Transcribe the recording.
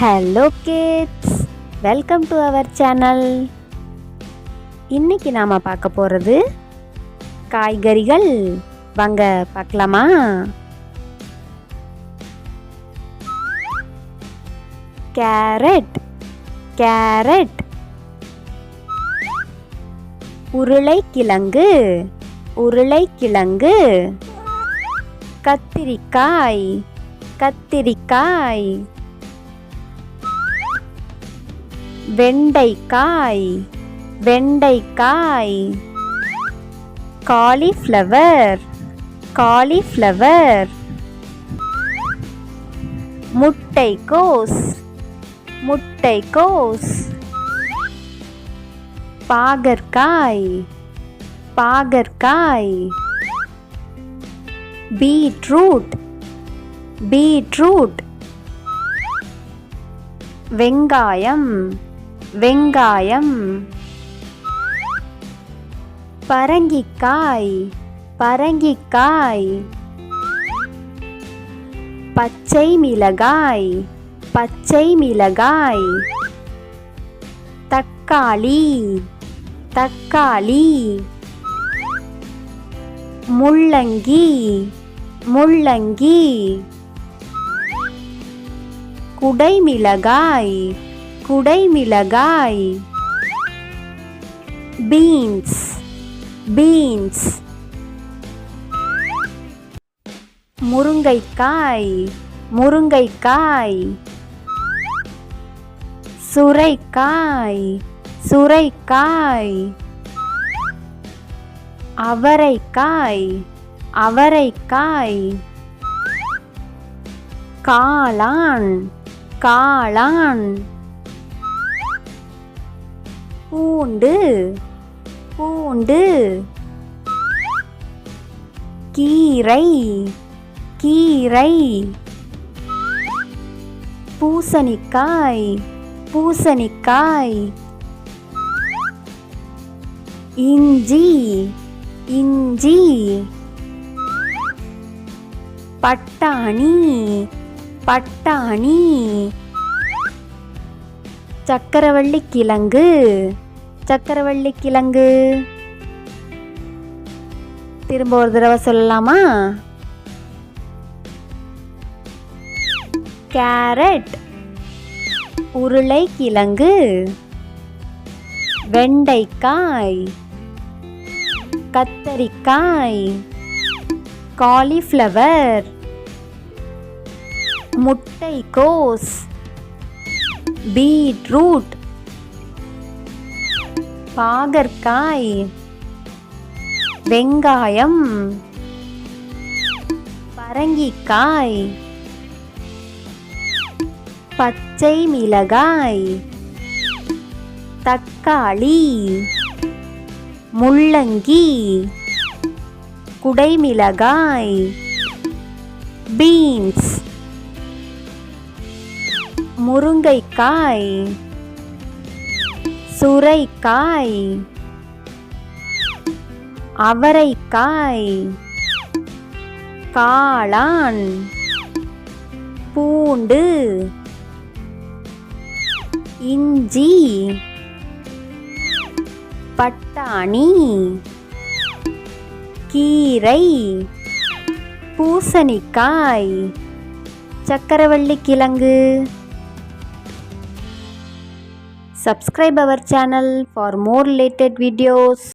Hello kids, welcome to our channel. இன்னைக்கு நாம் பார்க்க போகிறது காய்கறிகள். வாங்க பார்க்கலாமா? Carrot, carrot. உருளைக்கிழங்கு, உருளைக்கிழங்கு. கத்திரிக்காய், கத்திரிக்காய். வெண்டைக்காய், வெண்டைக்காய். Cauliflower, cauliflower. முட்டைக்கோஸ், முட்டைக்கோஸ். பாகற்காய், பாகற்காய். Beetroot, beetroot. வெங்காயம், வெங்காயம். பரங்கிக்காய், பரங்கிக்காய். பச்சை மிளகாய், பச்சை மிளகாய். தக்காளி, தக்காளி. முள்ளங்கி, முள்ளங்கி. குடைமிளகாய், குடைமிளகாய். Beans, beans. முருங்கைக்காய், முருங்கைக்காய். சுரைக்காய், சுரைக்காய். அவரைக்காய், அவரைக்காய். காளான், காளான். பூண்டு, பூண்டு. கீரை, கீரை. பூசணிக்காய், பூசணிக்காய். இஞ்சி, இஞ்சி. பட்டாணி, பட்டாணி. சக்கரவள்ளி கிழங்கு, சக்கரவள்ளி கிழங்கு. திரும்ப ஒரு தடவை சொல்லலாமா? கேரட், உருளைக்கிழங்கு. வெண்டைக்காய், கத்தரிக்காய். காலிஃப்ளவர். முட்டைக்கோஸ். பீட்ரூட். பாகற்காய். வெங்காயம். பரங்கிக்காய். பச்சை மிளகாய். தக்காளி. முள்ளங்கி. குடைமிளகாய். பீன்ஸ். முருங்கைக்காய். சுரைக்காய். அவரைக்காய். காளான். பூண்டு. இஞ்சி. பட்டாணி. கீரை. பூசணிக்காய். சக்கரவள்ளி கிழங்கு. Subscribe our channel for more related videos.